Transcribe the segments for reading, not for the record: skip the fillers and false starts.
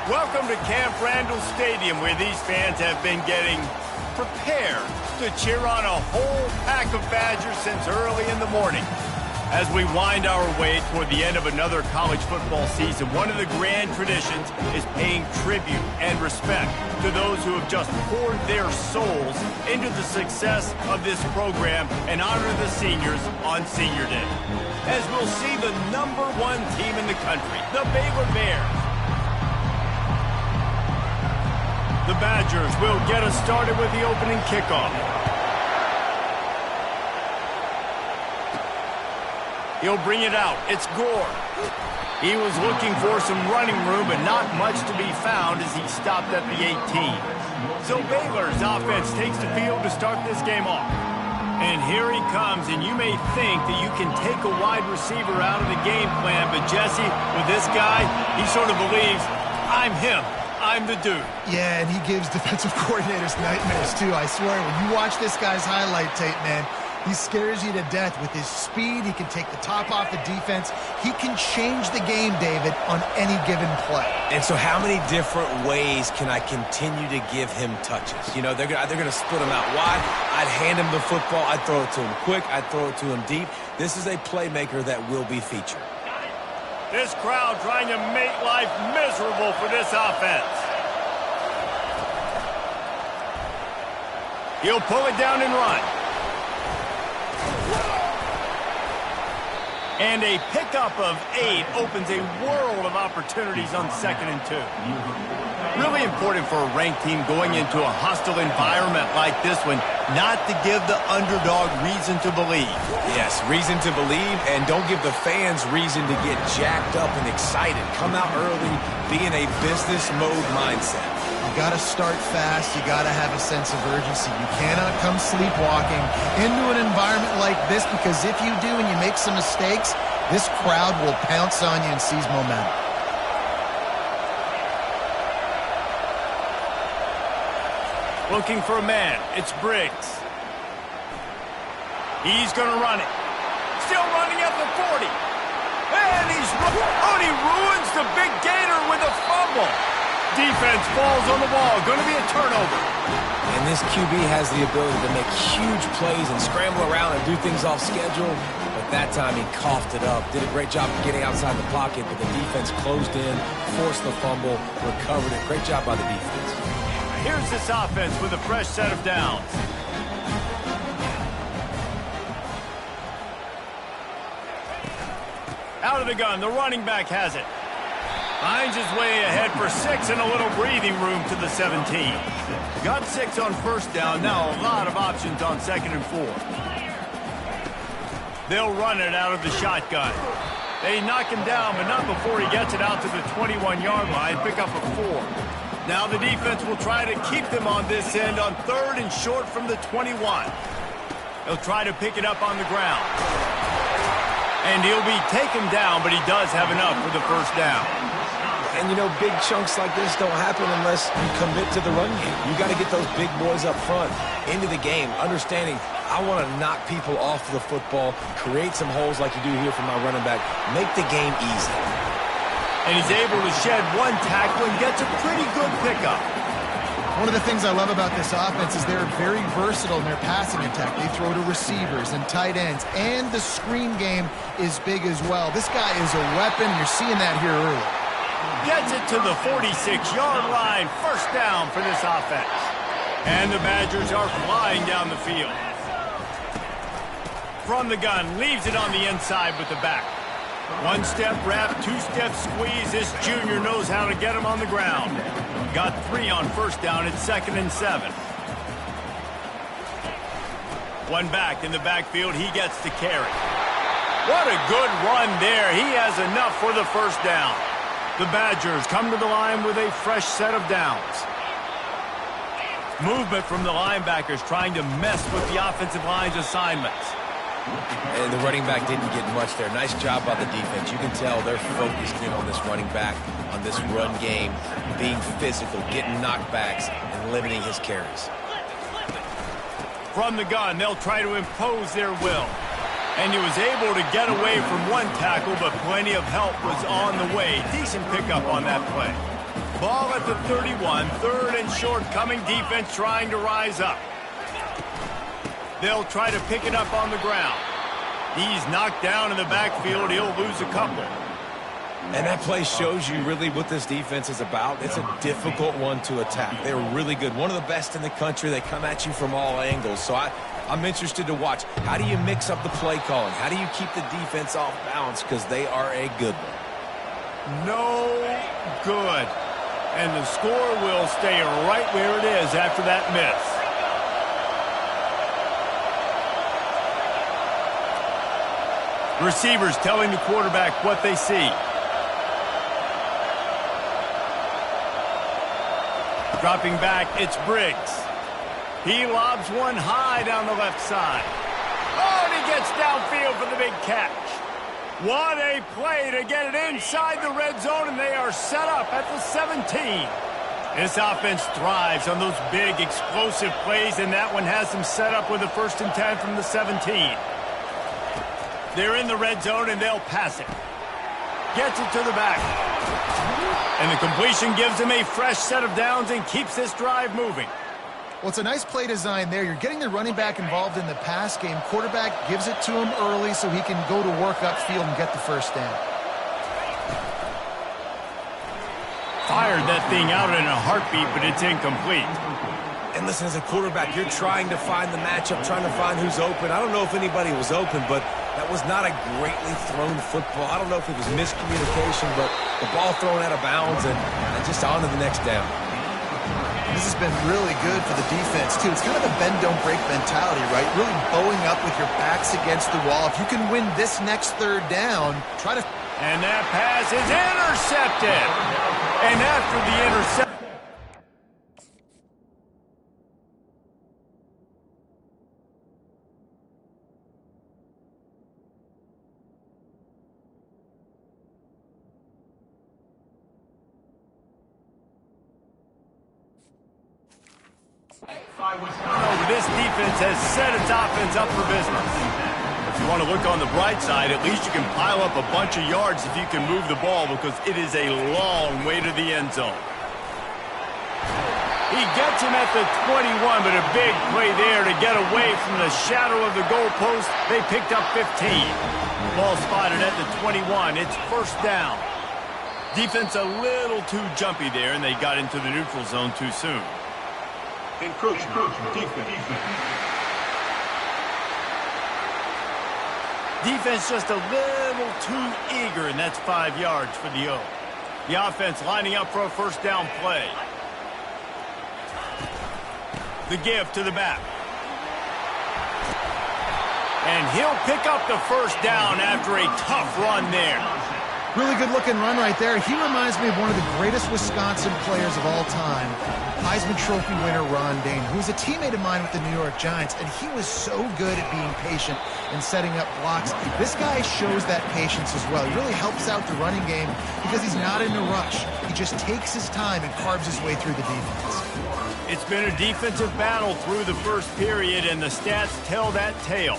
Welcome to Camp Randall Stadium, where these fans have been getting prepared to cheer on a whole pack of Badgers since early in the morning. As we wind our way toward the end of another college football season, one of the grand traditions is paying tribute and respect to those who have just poured their souls into the success of this program and honor the seniors on Senior Day. As we'll see the #1 team in the country, the Baylor Bears. The Badgers will get us started with the opening kickoff. He'll bring it out. It's Gore. He was looking for some running room, but not much to be found as he stopped at the 18. So Baylor's offense takes the field to start this game off. And here he comes, and you may think that you can take a wide receiver out of the game plan, but Jesse, with this guy, he sort of believes, I'm him. I'm the dude. Yeah, and he gives defensive coordinators nightmares, too. I swear, when you watch this guy's highlight tape, man, he scares you to death with his speed. He can take the top off the defense. He can change the game, David, on any given play. And so how many different ways can I continue to give him touches? You know, they're going to split him out wide. I'd hand him the football. I'd throw it to him quick. I'd throw it to him deep. This is a playmaker that will be featured. This crowd trying to make life miserable for this offense. He'll pull it down and run. And a pickup of 8 opens a world of opportunities on 2nd and 2. Really important for a ranked team going into a hostile environment like this one, not to give the underdog reason to believe. Yes, reason to believe, and don't give the fans reason to get jacked up and excited. Come out early, be in a business mode mindset. You got to start fast. You got to have a sense of urgency. You cannot come sleepwalking into an environment like this, because if you do and you make some mistakes, this crowd will pounce on you and seize momentum. Looking for a man. It's Briggs. He's going to run it. Still running at the 40. And he ruins the big gator with a fumble. Defense falls on the ball. Going to be a turnover. And this QB has the ability to make huge plays and scramble around and do things off schedule. But that time he coughed it up. Did a great job of getting outside the pocket, but the defense closed in, forced the fumble, recovered it. Great job by the defense. Here's this offense with a fresh set of downs. Out of the gun, the running back has it. Finds his way ahead for 6 and a little breathing room to the 17. Got 6 on first down, now a lot of options on 2nd and 4. They'll run it out of the shotgun. They knock him down, but not before he gets it out to the 21-yard line, pick up a 4. Now the defense will try to keep them on this end on 3rd and short from the 21. He'll try to pick it up on the ground. And he'll be taken down, but he does have enough for the first down. And, you know, big chunks like this don't happen unless you commit to the run game. You got to get those big boys up front into the game, understanding I want to knock people off the football, create some holes like you do here for my running back, make the game easy. And he's able to shed 1 tackle and gets a pretty good pickup. One of the things I love about this offense is they're very versatile in their passing attack. They throw to receivers and tight ends, and the screen game is big as well. This guy is a weapon, and you're seeing that here early. Gets it to the 46-yard line. First down for this offense. And the Badgers are flying down the field. From the gun, leaves it on the inside with the back. 1-step wrap, 2-step squeeze. This junior knows how to get him on the ground. Got 3 on first down. It's 2nd and 7. 1 back in the backfield. He gets to carry. What a good run there. He has enough for the first down. The Badgers come to the line with a fresh set of downs. Movement from the linebackers trying to mess with the offensive line's assignments. And the running back didn't get much there. Nice job by the defense. You can tell they're focused in on this running back, on this run game, being physical, getting knockbacks, and limiting his carries. From the gun, they'll try to impose their will. And he was able to get away from 1 tackle, but plenty of help was on the way. Decent pickup on that play. Ball at the 31, third and short, coming defense trying to rise up. They'll try to pick it up on the ground. He's knocked down in the backfield. He'll lose a couple. And that play shows you really what this defense is about. It's a difficult one to attack. They're really good. One of the best in the country. They come at you from all angles. So I'm interested to watch. How do you mix up the play calling? How do you keep the defense off balance? Because they are a good one. No good. And the score will stay right where it is after that miss. Receivers telling the quarterback what they see. Dropping back, it's Briggs. He lobs one high down the left side. Oh, and he gets downfield for the big catch. What a play to get it inside the red zone, and they are set up at the 17. This offense thrives on those big, explosive plays, and that one has them set up with a 1st and 10 from the 17. They're in the red zone, and they'll pass it. Gets it to the back. And the completion gives him a fresh set of downs and keeps this drive moving. Well, it's a nice play design there. You're getting the running back involved in the pass game. Quarterback gives it to him early so he can go to work upfield and get the first down. Fired that thing out in a heartbeat, but it's incomplete. And listen, as a quarterback, you're trying to find the matchup, trying to find who's open. I don't know if anybody was open, but that was not a greatly thrown football. I don't know if it was miscommunication, but the ball thrown out of bounds and just on to the next down. This has been really good for the defense, too. It's kind of a bend-don't-break mentality, right? Really bowing up with your backs against the wall. If you can win this next third down, try to... And that pass is intercepted. And after the interception... This defense has set its offense up for business. If you want to look on the bright side, at least you can pile up a bunch of yards if you can move the ball, because it is a long way to the end zone. He gets him at the 21, but a big play there to get away from the shadow of the goalpost. They picked up 15. Ball spotted at the 21. It's 1st down. Defense a little too jumpy there, and they got into the neutral zone too soon. Encroachment. Defense just a little too eager, and that's 5 yards for the O. The offense lining up for a 1st down play. The give to the back. And he'll pick up the 1st down after a tough run there. Really good-looking run right there. He reminds me of one of the greatest Wisconsin players of all time, Heisman Trophy winner Ron Dayne, who was a teammate of mine with the New York Giants, and he was so good at being patient and setting up blocks. This guy shows that patience as well. He really helps out the running game because he's not in a rush. He just takes his time and carves his way through the defense. It's been a defensive battle through the 1st period, and the stats tell that tale.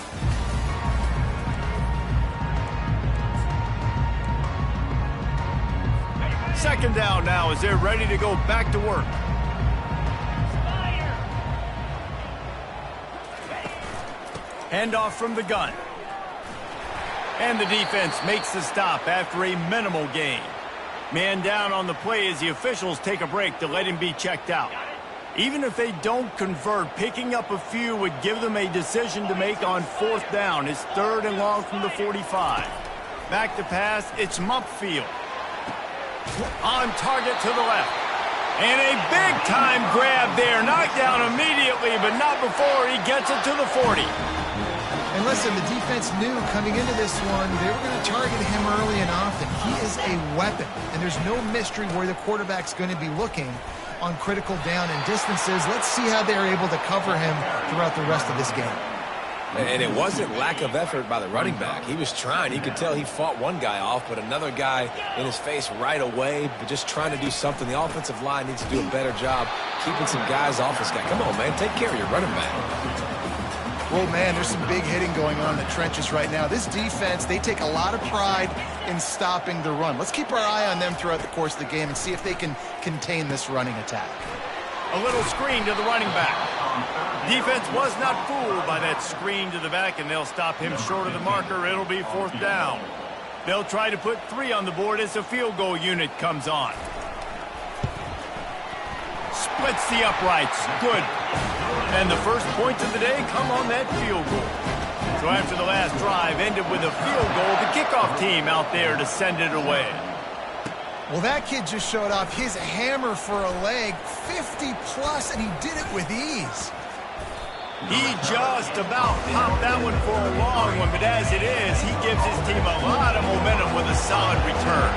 Second down now as they're ready to go back to work. Handoff from the gun. And the defense makes the stop after a minimal gain. Man down on the play as the officials take a break to let him be checked out. Even if they don't convert, picking up a few would give them a decision to make on 4th down. It's 3rd and long from the 45. Back to pass, it's Mumpfield. On target to the left. And a big-time grab there. Knocked down immediately, but not before he gets it to the 40. And listen, the defense knew coming into this one, they were going to target him early and often. He is a weapon, and there's no mystery where the quarterback's going to be looking on critical down and distances. Let's see how they're able to cover him throughout the rest of this game. And it wasn't lack of effort by the running back. He was trying. You could tell he fought one guy off, but another guy in his face right away, but just trying to do something. The offensive line needs to do a better job keeping some guys off this guy. Come on, man. Take care of your running back. Well, man, there's some big hitting going on in the trenches right now. This defense, they take a lot of pride in stopping the run. Let's keep our eye on them throughout the course of the game and see if they can contain this running attack. A little screen to the running back. Defense was not fooled by that screen to the back, and they'll stop him short of the marker. It'll be 4th down. They'll try to put 3 on the board as the field goal unit comes on. Splits the uprights. Good. And the first points of the day come on that field goal. So after the last drive ended with a field goal, the kickoff team out there to send it away. Well, that kid just showed off his hammer for a leg, 50-plus, and he did it with ease. He just about popped that one for a long one, but as it is, he gives his team a lot of momentum with a solid return.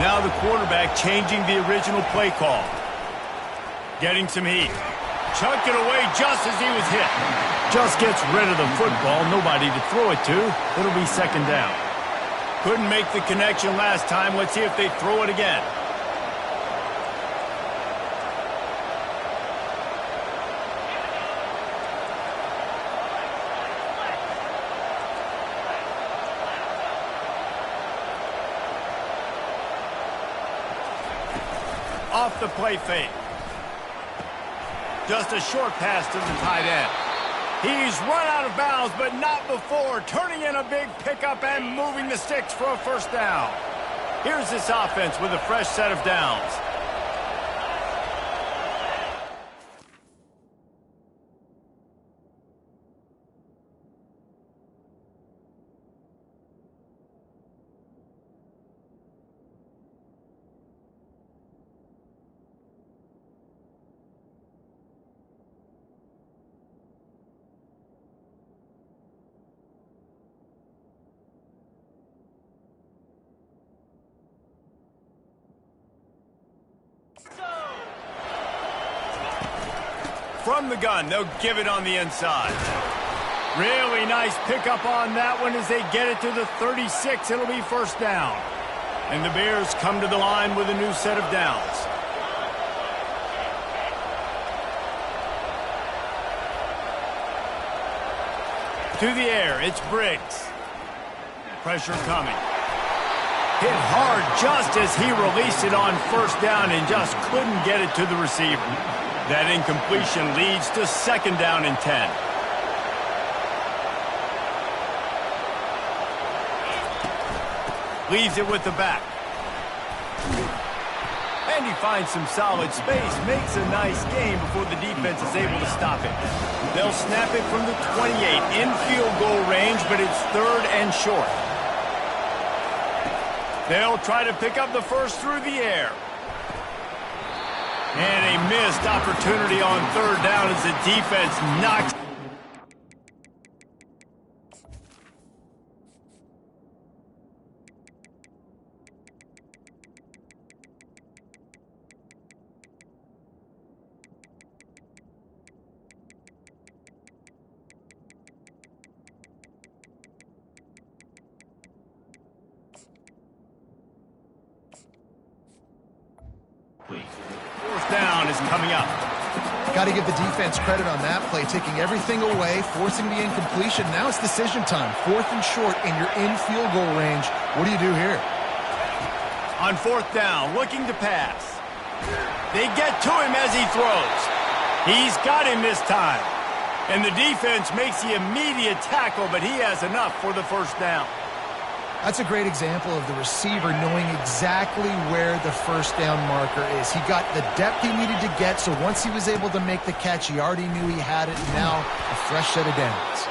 Now the quarterback changing the original play call. Getting some heat. Chucked it away just as he was hit. Just gets rid of the football. Nobody to throw it to. It'll be 2nd down. Couldn't make the connection last time. Let's see if they throw it again. Off the play fake. Just a short pass to the tight end. He's run out of bounds, but not before turning in a big pickup and moving the sticks for a 1st down. Here's this offense with a fresh set of downs. From the gun, they'll give it on the inside. Really nice pickup on that one as they get it to the 36. It'll be 1st down. And the Bears come to the line with a new set of downs. To the air, it's Briggs. Pressure coming. Hit hard just as he released it on 1st down and just couldn't get it to the receiver. That incompletion leads to 2nd down and 10. Leaves it with the back. And he finds some solid space, makes a nice game before the defense is able to stop it. They'll snap it from the 28 in field goal range, but it's 3rd and short. They'll try to pick up the 1st through the air. And a missed opportunity on 3rd down as the defense knocks. Down is coming up. Got to give the defense credit on that play, taking everything away, forcing the incompletion. Now it's decision time. 4th and short, and you're in field goal range. What do you do here? On 4th down, looking to pass. They get to him as he throws. He's got him this time. And the defense makes the immediate tackle, but he has enough for the 1st down. That's a great example of the receiver knowing exactly where the 1st down marker is. He got the depth he needed to get, so once he was able to make the catch, he already knew he had it. Now, a fresh set of downs.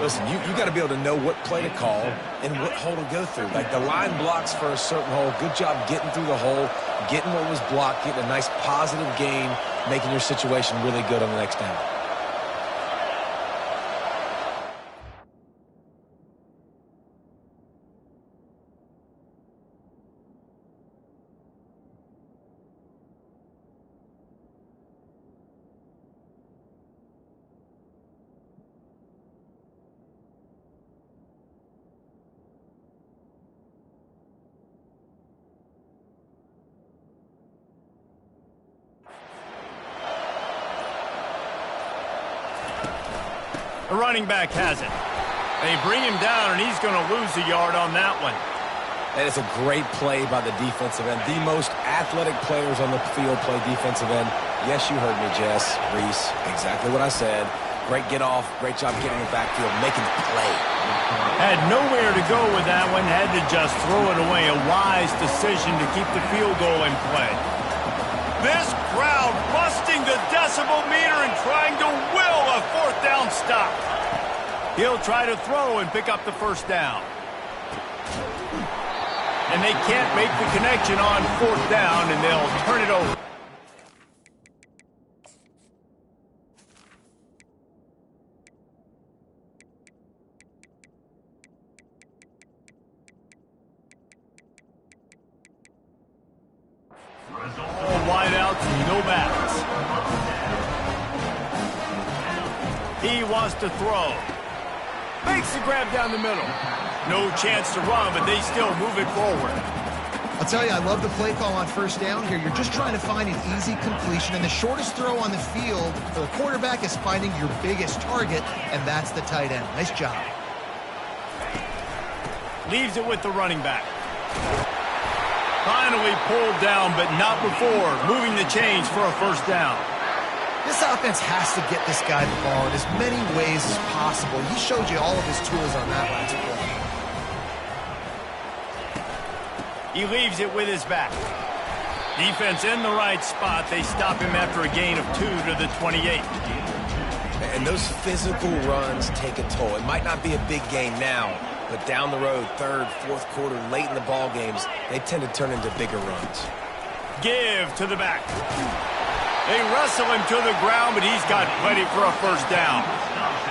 Listen, you got to be able to know what play to call and what hole to go through. Like the line blocks for a certain hole. Good job getting through the hole, getting what was blocked, getting a nice positive gain, making your situation really good on the next down. The running back has it. They bring him down, and he's going to lose a yard on that one. That is a great play by the defensive end. The most athletic players on the field play defensive end. Yes, you heard me, Jess, Reese. Exactly what I said. Great get off. Great job getting in the backfield, making the play. Had nowhere to go with that one. Had to just throw it away. A wise decision to keep the field goal in play. This crowd busting the decibel meter and trying to will a fourth down stop. He'll try to throw and pick up the first down. And they can't make the connection on fourth down, and they'll turn it over. All wideouts, no backs. He wants to throw. Makes the grab down the middle. No chance to run, but they still move it forward. I'll tell you, I love the play call on first down here. You're just trying to find an easy completion, and the shortest throw on the field for the quarterback is finding your biggest target, and that's the tight end. Nice job. Leaves it with the running back. Finally pulled down, but not before moving the chains for a first down. This offense has to get this guy the ball in as many ways as possible. He showed you all of his tools on that last play. He leaves it with his back. Defense in the right spot. They stop him after a gain of 2 to the 28. And those physical runs take a toll. It might not be a big gain now, but down the road, third, fourth quarter, late in the ball games, they tend to turn into bigger runs. Give to the back. They wrestle him to the ground, but he's got plenty for a first down.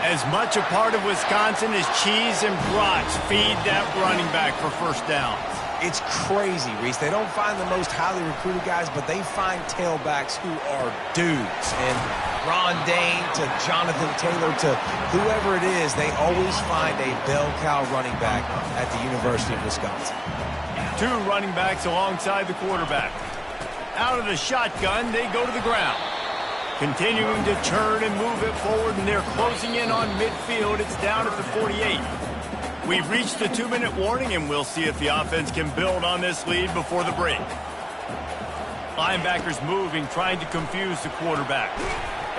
As much a part of Wisconsin as cheese and brats feed that running back for first downs. It's crazy, Reese. They don't find the most highly recruited guys, but they find tailbacks who are dudes. And Ron Dane to Jonathan Taylor to whoever it is, they always find a bell cow running back at the University of Wisconsin. 2 running backs alongside the quarterback. Out of the shotgun, they go to the ground. Continuing to turn and move it forward, and they're closing in on midfield. It's down at the 48. We've reached the 2-minute warning, and we'll see if the offense can build on this lead before the break. Linebackers moving, trying to confuse the quarterback.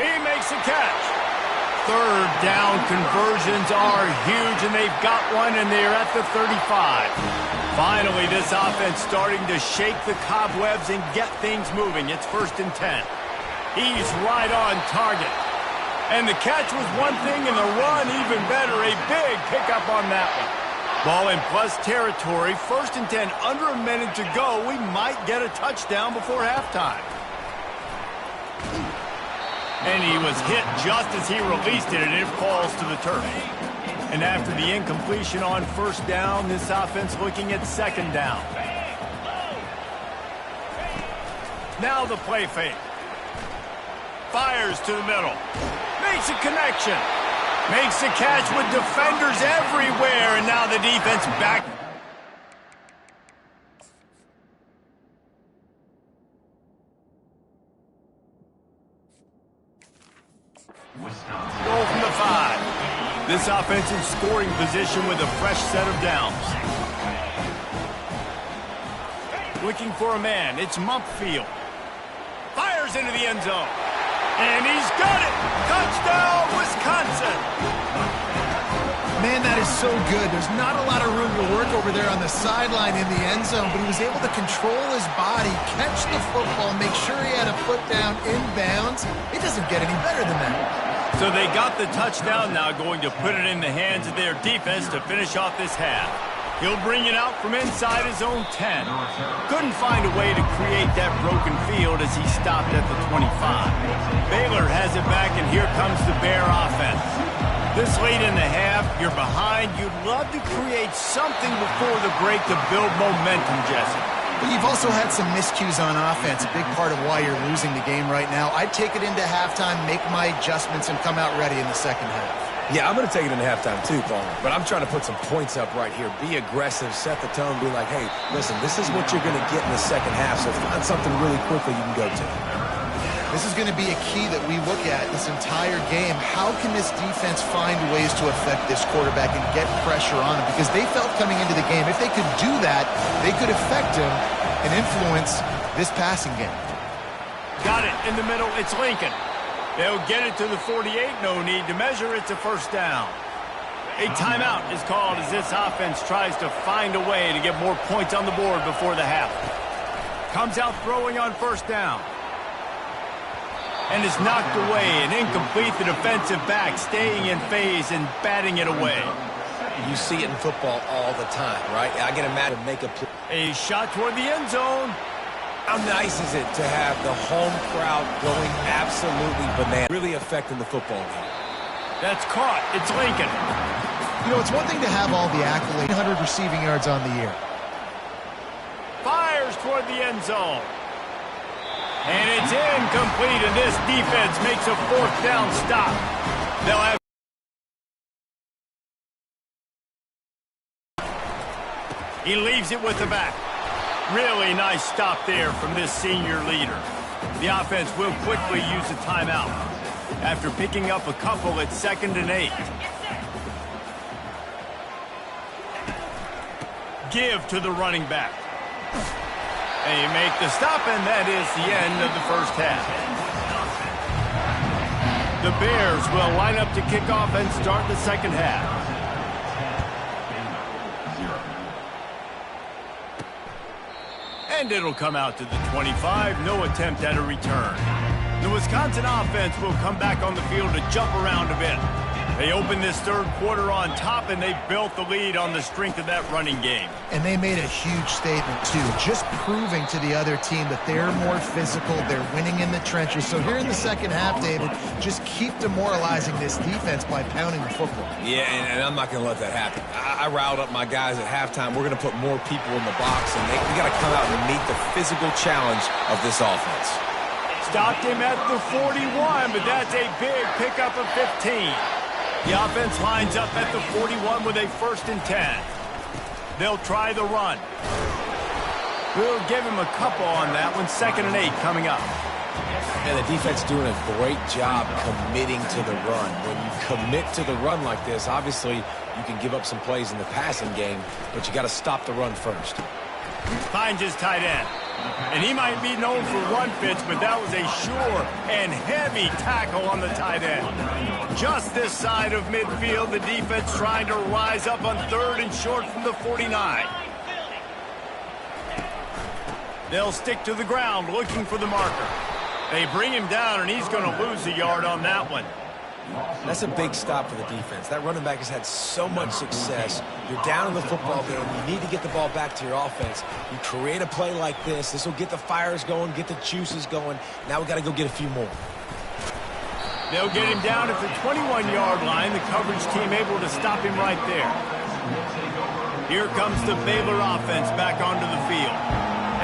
He makes a catch. Third down conversions are huge, and they've got one, and they're at the 35. Finally, this offense starting to shake the cobwebs and get things moving. It's 1st and 10. He's right on target. And the catch was one thing, and the run even better. A big pickup on that one. Ball in plus territory. 1st and 10, under a minute to go. We might get a touchdown before halftime. And he was hit just as he released it, and it falls to the turf. And after the incompletion on first down, this offense looking at 2nd down. Now the play fake. Fires to the middle. Makes a connection. Makes a catch with defenders everywhere, and now the defense back. Goal from the 5. This offense in scoring position with a fresh set of downs. Looking for a man. It's Mumpfield. Fires into the end zone. And he's got it! Touchdown, Wisconsin! Man, that is so good. There's not a lot of room to work over there on the sideline in the end zone, but he was able to control his body, catch the football, make sure he had a foot down inbounds. It doesn't get any better than that. So they got the touchdown, now going to put it in the hands of their defense to finish off this half. He'll bring it out from inside his own 10. Couldn't find a way to create that broken field as he stopped at the 25. Baylor has it back, and here comes the Bear offense. This late in the half, you're behind. You'd love to create something before the break to build momentum, Jesse. But you've also had some miscues on offense, a big part of why you're losing the game right now. I'd take it into halftime, make my adjustments, and come out ready in the second half. Yeah, I'm going to take it into halftime too, Palmer. But I'm trying to put some points up right here. Be aggressive, set the tone, be like, hey, listen, this is what you're going to get in the second half, so find something really quickly you can go to. This is going to be a key that we look at this entire game. How can this defense find ways to affect this quarterback and get pressure on him? Because they felt coming into the game, if they could do that, they could affect him and influence this passing game. Got it in the middle. It's Lincoln. They'll get it to the 48. No need to measure. It's a first down. A timeout is called as this offense tries to find a way to get more points on the board before the half. Comes out throwing on first down. And is knocked away and incomplete. The defensive back staying in phase and batting it away. You see it in football all the time, right? I get mad to make a play. A shot toward the end zone. How nice is it to have the home crowd going absolutely bananas, really affecting the football game? That's caught. It's Lincoln. You know, it's one thing to have all the accolades, 100 receiving yards on the year. Fires toward the end zone. And it's incomplete, and this defense makes a fourth down stop. They'll have... He leaves it with the back. Really nice stop there from this senior leader. The offense will quickly use a timeout after picking up a couple at 2nd and 8. Give to the running back. They make the stop, and that is the end of the first half. The Bears will line up to kick off and start the second half. And it'll come out to the 25. No attempt at a return. The Wisconsin offense will come back on the field to jump around a bit. They open this third quarter on top, and they built the lead on the strength of that running game. And they made a huge statement, too, just proving to the other team that they're more physical, they're winning in the trenches. So here in the second half, David, just keep demoralizing this defense by pounding the football. Yeah, and I'm not going to let that happen. I riled up my guys at halftime. We're going to put more people in the box, and we got to come out and meet the physical challenge of this offense. Stopped him at the 41, but that's a big pickup of 15. The offense lines up at the 41 with a 1st and 10. They'll try the run. We'll give him a couple on that one. 2nd and 8 coming up. And the defense doing a great job committing to the run. When you commit to the run like this, obviously you can give up some plays in the passing game, but you got to stop the run first. Finds his tight end. And he might be known for run fits, but that was a sure and heavy tackle on the tight end. Just this side of midfield, the defense trying to rise up on 3rd and short from the 49. They'll stick to the ground looking for the marker. They bring him down, and he's going to lose a yard on that one. That's a big stop for the defense. That running back has had so much success. You're down in the football game. You need to get the ball back to your offense. You create a play like this. This will get the fires going, get the juices going. Now we got to go get a few more. They'll get him down at the 21-yard line. The coverage team able to stop him right there. Here comes the Baylor offense back onto the field.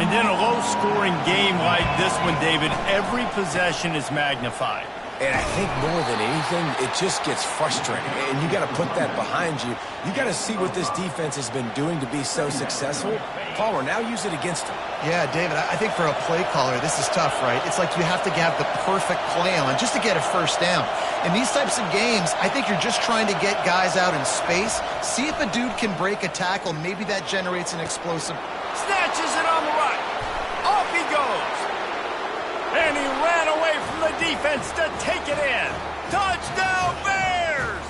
And in a low-scoring game like this one, David, every possession is magnified. And I think more than anything, it just gets frustrating. And you got to put that behind you. You got to see what this defense has been doing to be so successful. Palmer, now use it against them. Yeah, David, I think for a play caller, this is tough, right? It's like you have to have the perfect play on just to get a first down. In these types of games, I think you're just trying to get guys out in space, see if a dude can break a tackle. Maybe that generates an explosive. Snatches it on the right. Off he goes. And he ran away from the defense to take it in. Touchdown, Bears!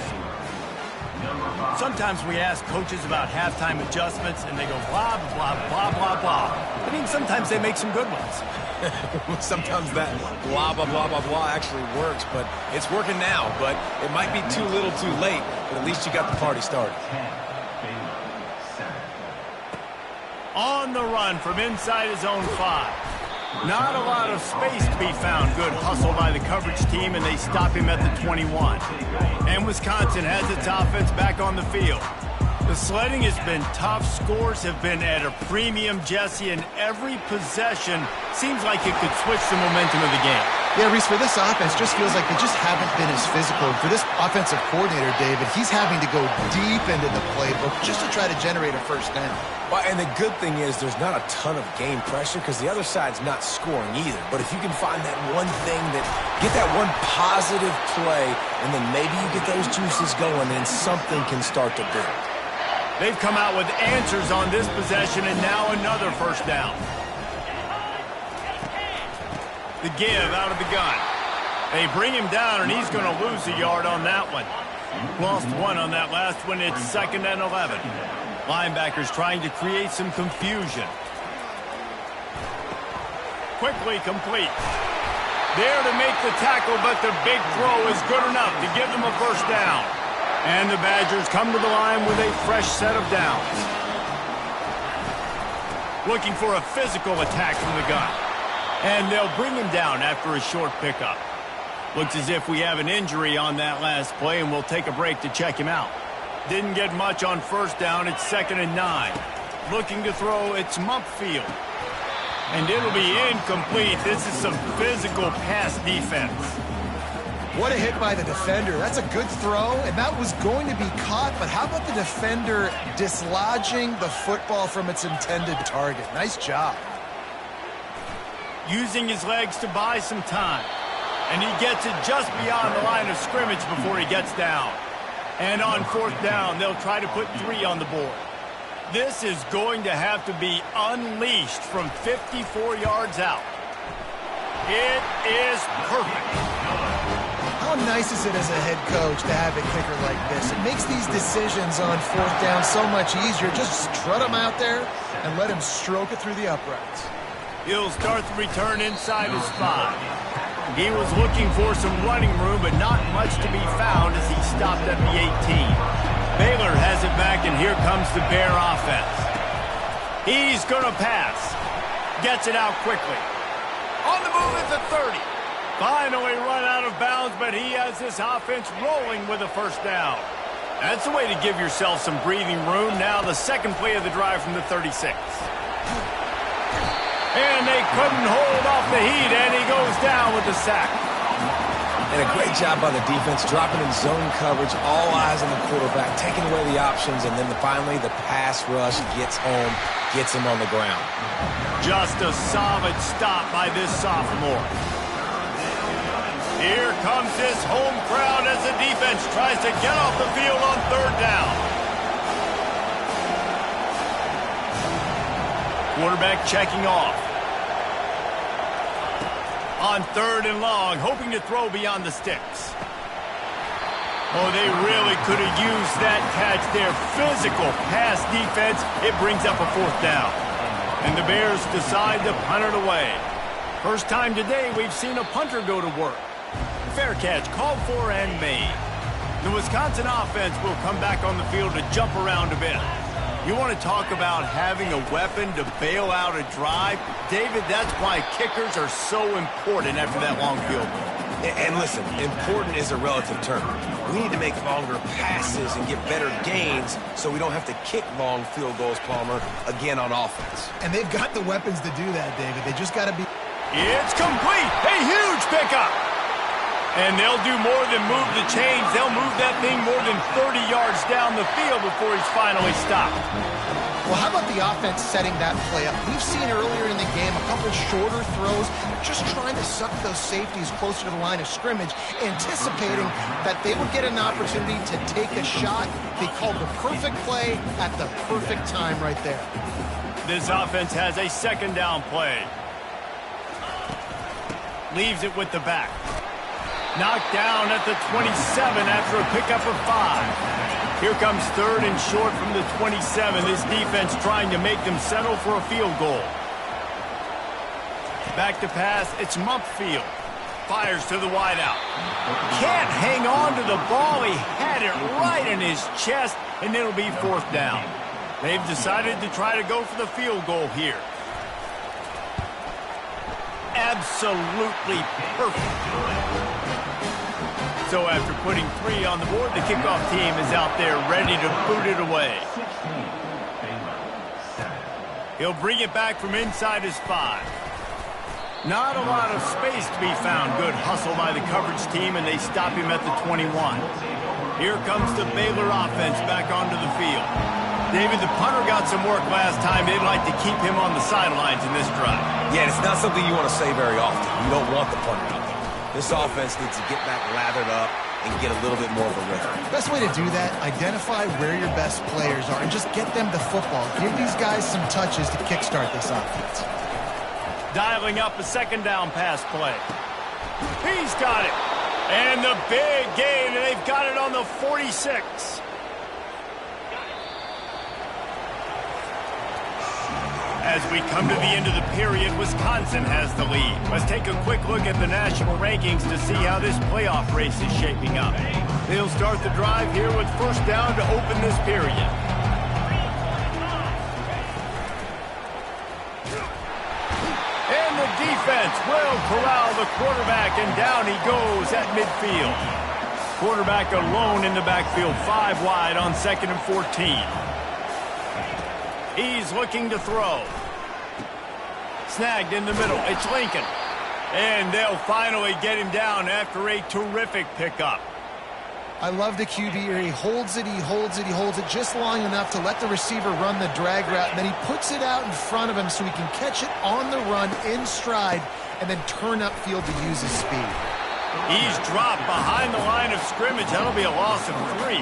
Sometimes we ask coaches about halftime adjustments, and they go blah, blah, blah, blah, blah. I mean, sometimes they make some good ones. Sometimes that blah, blah, blah, blah, blah actually works, but it's working now. But it might be too little too late, but at least you got the party started. On the run from inside his own 5. Not a lot of space to be found. Good hustle by the coverage team, and they stop him at the 21. And Wisconsin has its offense back on the field. The sledding has been tough. Scores have been at a premium, Jesse, and every possession seems like it could switch the momentum of the game. Yeah, Reese, for this offense, just feels like they just haven't been as physical. For this offensive coordinator, David, he's having to go deep into the playbook just to try to generate a first down. Well, and the good thing is there's not a ton of game pressure because the other side's not scoring either. But if you can find that one thing get that one positive play, and then maybe you get those juices going, then something can start to build. They've come out with answers on this possession, and now another first down. The give out of the gun. They bring him down, and he's going to lose a yard on that one. Lost one on that last one. It's 2nd and 11. Linebackers trying to create some confusion. Quickly complete. There to make the tackle, but the big throw is good enough to give them a first down. And the Badgers come to the line with a fresh set of downs. Looking for a physical attack from the gun. And they'll bring him down after a short pickup. Looks as if we have an injury on that last play, and we'll take a break to check him out. Didn't get much on first down. It's 2nd and 9. Looking to throw, it's Mumpfield. And it'll be incomplete. This is some physical pass defense. What a hit by the defender. That's a good throw, and that was going to be caught, but how about the defender dislodging the football from its intended target? Nice job. Using his legs to buy some time. And he gets it just beyond the line of scrimmage before he gets down. And on 4th down, they'll try to put 3 on the board. This is going to have to be unleashed from 54 yards out. It is perfect. How nice is it as a head coach to have a kicker like this? It makes these decisions on 4th down so much easier. Just strut him out there and let him stroke it through the uprights. He'll start the return inside his 5. He was looking for some running room, but not much to be found as he stopped at the 18. Baylor has it back, and here comes the Bear offense. He's going to pass. Gets it out quickly. On the move is a 30. Finally run out of bounds, but he has this offense rolling with a first down. That's a way to give yourself some breathing room. Now the second play of the drive from the 36. And they couldn't hold off the heat, and he goes down with the sack. And a great job by the defense, dropping in zone coverage, all eyes on the quarterback, taking away the options, and then finally the pass rush gets home, gets him on the ground. Just a solid stop by this sophomore. Here comes this home crowd as the defense tries to get off the field on 3rd down. Quarterback checking off. On 3rd and long, hoping to throw beyond the sticks. Oh, they really could have used that catch there. Physical pass defense. It brings up a 4th down. And the Bears decide to punt it away. First time today we've seen a punter go to work. Fair catch, called for and made. The Wisconsin offense will come back on the field to jump around a bit. You want to talk about having a weapon to bail out a drive? David, that's why kickers are so important after that long field goal. And listen, important is a relative term. We need to make longer passes and get better gains so we don't have to kick long field goals, Palmer, again on offense. And they've got the weapons to do that, David. They just got to be... It's complete! A huge pickup! And they'll do more than move the chains. They'll move that thing more than 30 yards down the field before he's finally stopped. Well, how about the offense setting that play up? We've seen earlier in the game a couple shorter throws, just trying to suck those safeties closer to the line of scrimmage, anticipating that they would get an opportunity to take a shot. They called the perfect play at the perfect time right there. This offense has a 2nd down play. Leaves it with the back. Knocked down at the 27 after a pickup of 5. Here comes 3rd and short from the 27. This defense trying to make them settle for a field goal. Back to pass, it's Mumpfield. Fires to the wideout. Can't hang on to the ball. He had it right in his chest, and it'll be 4th down. They've decided to try to go for the field goal here. Absolutely perfect. So after putting 3 on the board, the kickoff team is out there ready to boot it away. He'll bring it back from inside his 5. Not a lot of space to be found. Good hustle by the coverage team, and they stop him at the 21. Here comes the Baylor offense back onto the field. David, the punter got some work last time. They'd like to keep him on the sidelines in this drive. Yeah, it's not something you want to say very often. You don't want the punter out there. This offense needs to get back lathered up and get a little bit more of a rhythm. Best way to do that, identify where your best players are and just get them the football. Give these guys some touches to kickstart this offense. Dialing up a second down pass play. He's got it. And the big gain, and they've got it on the 46. As we come to the end of the period, Wisconsin has the lead. Let's take a quick look at the national rankings to see how this playoff race is shaping up. They'll start the drive here with first down to open this period. And the defense will corral the quarterback, and down he goes at midfield. Quarterback alone in the backfield, 5 wide on 2nd and 14. He's looking to throw. Snagged in the middle. It's Lincoln. And they'll finally get him down after a terrific pickup. I love the QB here. He holds it, he holds it, he holds it just long enough to let the receiver run the drag route, and then he puts it out in front of him so he can catch it on the run in stride and then turn upfield to use his speed. He's dropped behind the line of scrimmage. That'll be a loss of 3.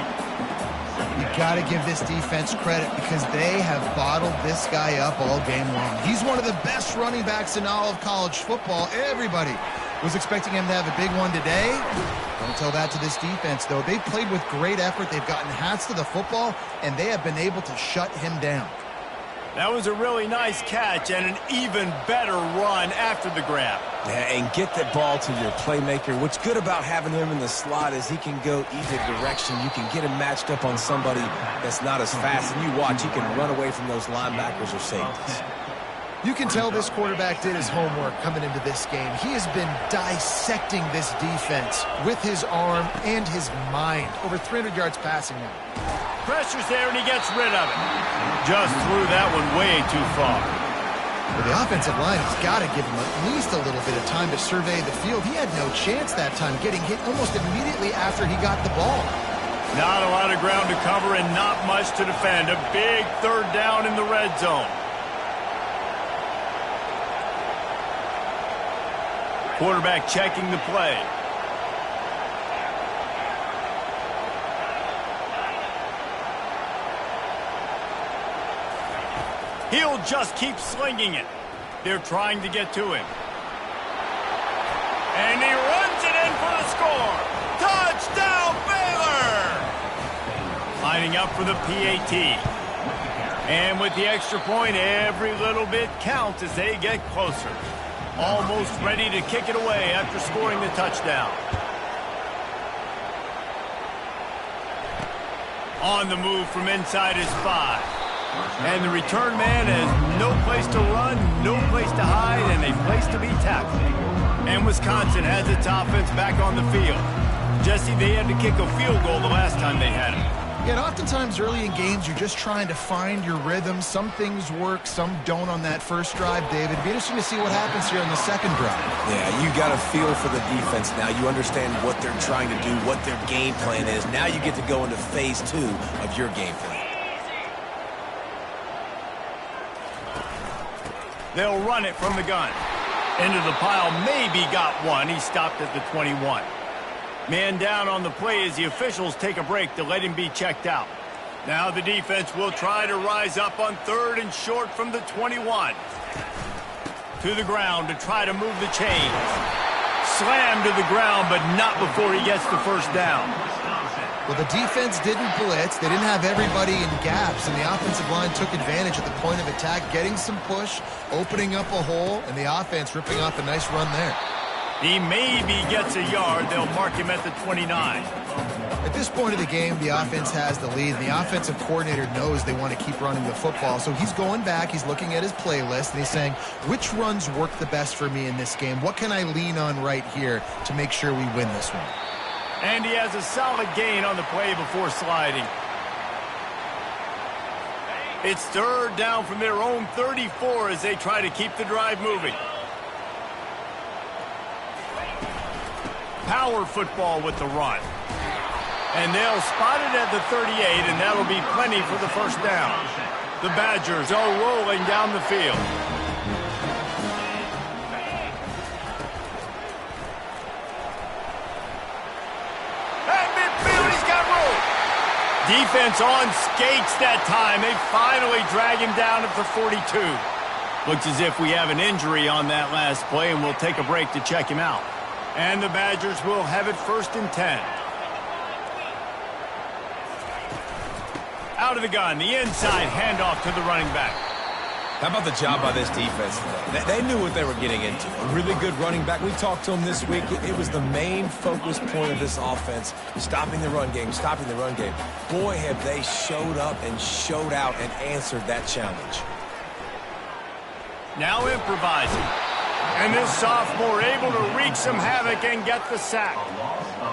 You got to give this defense credit because they have bottled this guy up all game long. He's one of the best running backs in all of college football. Everybody was expecting him to have a big one today. Don't tell that to this defense, though. They've played with great effort. They've gotten hats to the football, and they have been able to shut him down. That was a really nice catch and an even better run after the grab. Yeah, and get that ball to your playmaker. What's good about having him in the slot is he can go either direction. You can get him matched up on somebody that's not as fast, and you watch, he can run away from those linebackers or safeties. You can tell this quarterback did his homework coming into this game. He has been dissecting this defense with his arm and his mind. Over 300 yards passing now. Pressure's there, and he gets rid of it. Just threw that one way too far. Well, the offensive line has got to give him at least a little bit of time to survey the field. He had no chance that time, getting hit almost immediately after he got the ball. Not a lot of ground to cover and not much to defend. A big 3rd down in the red zone. Quarterback checking the play. He'll just keep slinging it. They're trying to get to him. And he runs it in for the score. Touchdown, Baylor! Lining up for the PAT. And with the extra point, every little bit counts as they get closer. Almost ready to kick it away after scoring the touchdown. On the move from inside his 5. And the return man has no place to run, no place to hide, and a place to be tackled. And Wisconsin has its offense back on the field. Jesse, they had to kick a field goal the last time they had it. Yeah, and oftentimes early in games, you're just trying to find your rhythm. Some things work, some don't on that first drive, David. It'd be interesting to see what happens here on the second drive. Yeah, you got a feel for the defense now. You understand what they're trying to do, what their game plan is. Now you get to go into phase 2 of your game plan. They'll run it from the gun. Into the pile, maybe got one. He stopped at the 21. Man down on the play as the officials take a break to let him be checked out. Now the defense will try to rise up on 3rd and short from the 21. To the ground to try to move the chains. Slammed to the ground, but not before he gets the first down. Well, the defense didn't blitz. They didn't have everybody in gaps, and the offensive line took advantage at the point of attack, getting some push, opening up a hole, and the offense ripping off a nice run there. He maybe gets a yard. They'll mark him at the 29. At this point of the game, the offense has the lead, and the offensive coordinator knows they want to keep running the football. So he's going back, he's looking at his playlist, and he's saying, which runs work the best for me in this game? What can I lean on right here to make sure we win this one? And he has a solid gain on the play before sliding. It's 3rd down from their own 34 as they try to keep the drive moving. power football with the run. And they'll spot it at the 38, and that'll be plenty for the first down. The Badgers are rolling down the field. At midfield, he's got room. Defense on skates that time. They finally drag him down at the 42. Looks as if we have an injury on that last play, and we'll take a break to check him out. And the Badgers will have it 1st and 10. Out of the gun, the inside handoff to the running back. How about the job by this defense? They knew what they were getting into. A really good running back. We talked to him this week. It was the main focus point of this offense, stopping the run game, stopping the run game. Boy, have they showed up and showed out and answered that challenge. Now improvising. And this sophomore able to wreak some havoc and get the sack.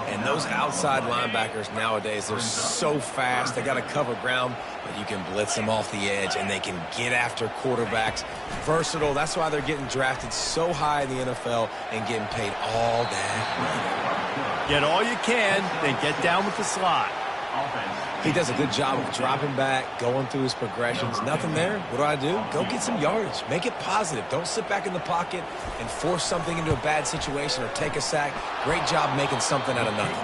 And those outside linebackers nowadays, they're so fast. They got to cover ground, but you can blitz them off the edge, and they can get after quarterbacks. Versatile. That's why they're getting drafted so high in the NFL and getting paid all that money. Get all you can, then get down with the slot. He does a good job of dropping back, going through his progressions. Nothing there. What do? Go get some yardage. Make it positive. Don't sit back in the pocket and force something into a bad situation or take a sack. Great job making something out of nothing.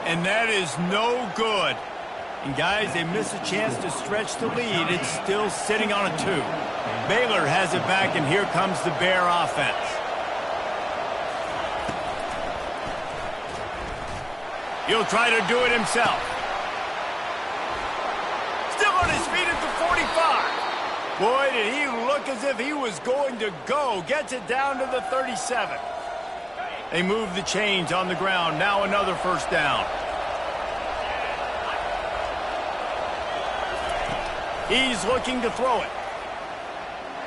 And that is no good. And guys, they miss a chance to stretch the lead. It's still sitting on a 2. Baylor has it back, and here comes the Bear offense. He'll try to do it himself. Still on his feet at the 45. Boy, did he look as if he was going to go. Gets it down to the 37. They move the chains on the ground. Now another first down. He's looking to throw it.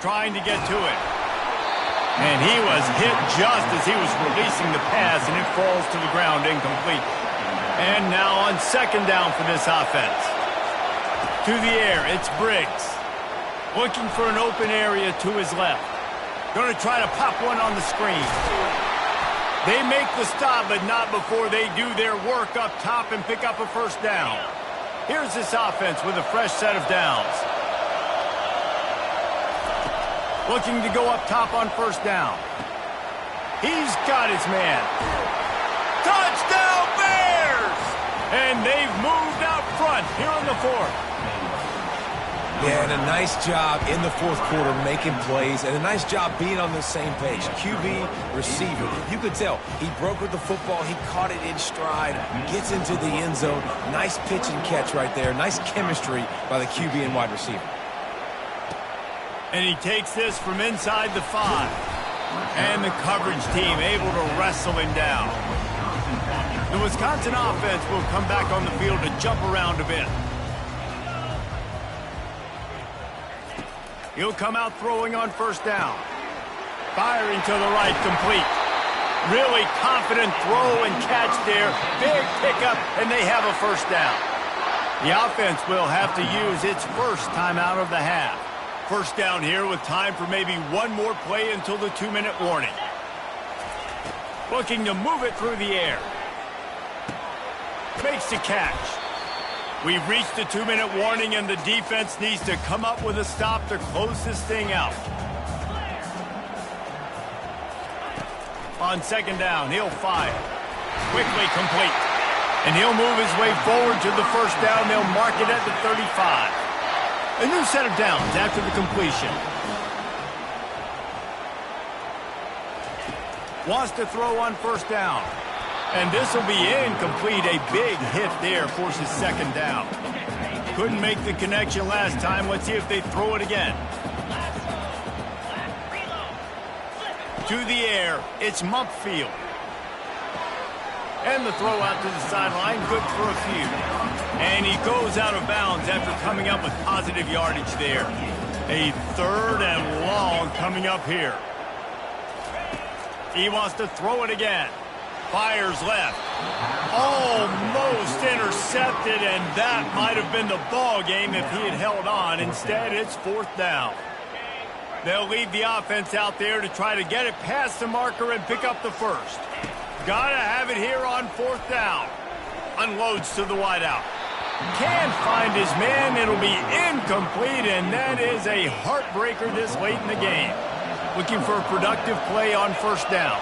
Trying to get to it. And he was hit just as he was releasing the pass, and it falls to the ground incomplete. And now on 2nd down for this offense. To the air, it's Briggs. Looking for an open area to his left. Going to try to pop one on the screen. They make the stop, but not before they do their work up top and pick up a first down. Here's this offense with a fresh set of downs. Looking to go up top on first down. He's got his man. Touchdown, Bears! And they've moved out front here in the 4th. Yeah, and a nice job in the 4th quarter making plays, and a nice job being on the same page. QB, receiver. You could tell he broke with the football. He caught it in stride, gets into the end zone. Nice pitch and catch right there. Nice chemistry by the QB and wide receiver. And he takes this from inside the 5. And the coverage team able to wrestle him down. The Wisconsin offense will come back on the field to jump around a bit. He'll come out throwing on first down. Firing to the right, complete. Really confident throw and catch there. Big pickup, and they have a first down. The offense will have to use its first timeout of the half. First down here with time for maybe one more play until the 2-minute warning. Looking to move it through the air. Makes the catch. We've reached the 2-minute warning, and the defense needs to come up with a stop to close this thing out. On 2nd down, he'll fire. Quickly complete. And he'll move his way forward to the first down. They'll mark it at the 35. A new set of downs after the completion. Wants to throw on first down. And this will be incomplete. A big hit there forces 2nd down. Couldn't make the connection last time. Let's see if they throw it again. To the air, it's Mumpfield. And the throw out to the sideline, good for a few. And he goes out of bounds after coming up with positive yardage there. A 3rd and long coming up here. He wants to throw it again. Fires left. Almost intercepted, and that might have been the ball game if he had held on. Instead, it's 4th down. They'll leave the offense out there to try to get it past the marker and pick up the first. Gotta have it here on 4th down. Unloads to the wideout. Can't find his man. It'll be incomplete, and that is a heartbreaker this late in the game. Looking for a productive play on 1st down.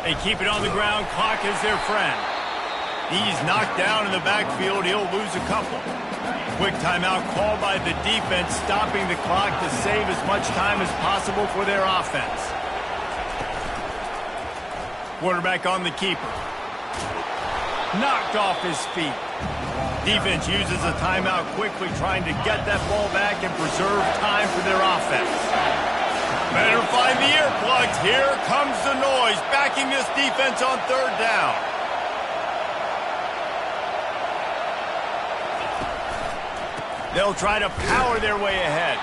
They keep it on the ground. Clock is their friend. He's knocked down in the backfield. He'll lose a couple. Quick timeout called by the defense, stopping the clock to save as much time as possible for their offense. Quarterback on the keeper. Knocked off his feet. Defense uses a timeout quickly, trying to get that ball back and preserve time for their offense. Better find the earplugs. Here comes the noise, backing this defense on 3rd down. They'll try to power their way ahead.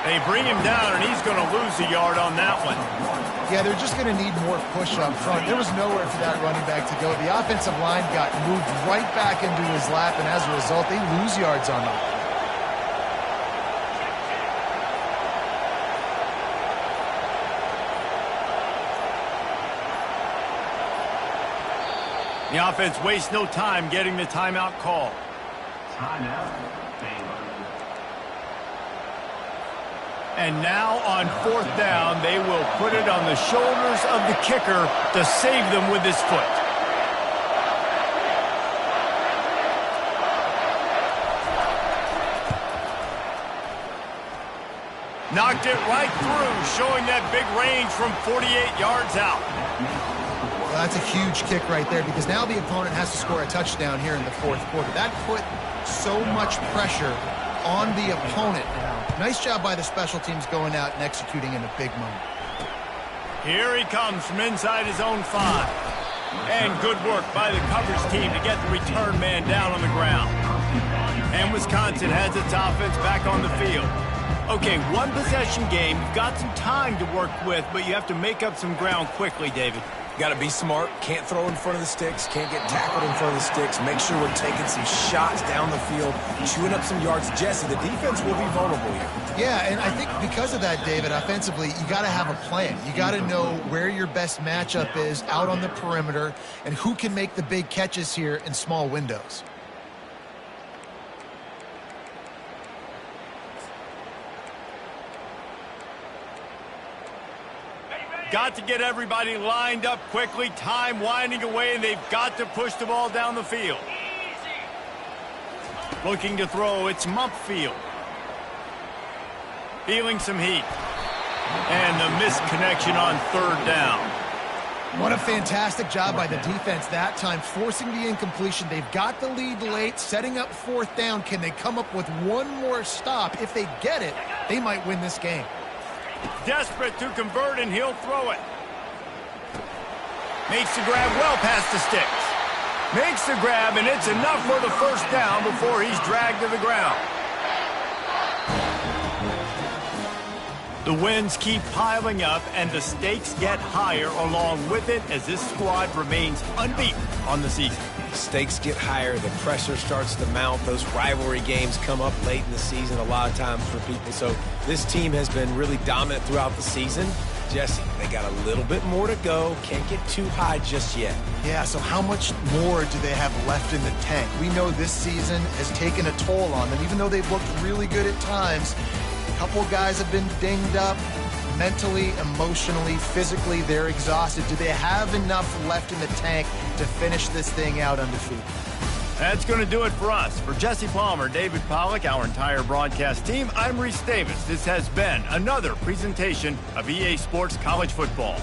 They bring him down, and he's going to lose a yard on that one. Yeah, they're just going to need more push up front. There was nowhere for that running back to go. The offensive line got moved right back into his lap, and as a result, they lose yards on him. The offense wastes no time getting the timeout call. Timeout, Baylor. And now on 4th down, they will put it on the shoulders of the kicker to save them with his foot. Knocked it right through, showing that big range from 48 yards out. Well, that's a huge kick right there because now the opponent has to score a touchdown here in the 4th quarter. That put so much pressure on the opponent now. Nice job by the special teams going out and executing in a big moment. Here he comes from inside his own 5. And good work by the coverage team to get the return man down on the ground. And Wisconsin has its offense back on the field. Okay, 1 possession game. You've got some time to work with, but you have to make up some ground quickly, David. Got to be smart. Can't throw in front of the sticks. Can't get tackled in front of the sticks. Make sure we're taking some shots down the field, chewing up some yards. Jesse, the defense will be vulnerable here. Yeah, and I think because of that, David, offensively, you got to have a plan. You got to know where your best matchup is out on the perimeter and who can make the big catches here in small windows. Got to get everybody lined up quickly. Time winding away, and they've got to push the ball down the field. Looking to throw, it's Mumpfield. Feeling some heat. And the misconnection on 3rd down. What a fantastic job by the defense that time, forcing the incompletion. They've got the lead late, setting up 4th down. Can they come up with one more stop? If they get it, they might win this game. Desperate to convert, and he'll throw it. Makes the grab well past the sticks. Makes the grab, and it's enough for the 1st down before he's dragged to the ground. The wins keep piling up, and the stakes get higher along with it as this squad remains unbeaten on the season. Stakes get higher, the pressure starts to mount. Those rivalry games come up late in the season a lot of times for people. So this team has been really dominant throughout the season. Jesse, they got a little bit more to go. Can't get too high just yet. Yeah, so how much more do they have left in the tank? We know this season has taken a toll on them, even though they've looked really good at times. A couple guys have been dinged up. Mentally, emotionally, physically, they're exhausted. Do they have enough left in the tank to finish this thing out undefeated? That's going to do it for us. For Jesse Palmer, David Pollack, our entire broadcast team, I'm Reese Davis. This has been another presentation of EA Sports College Football.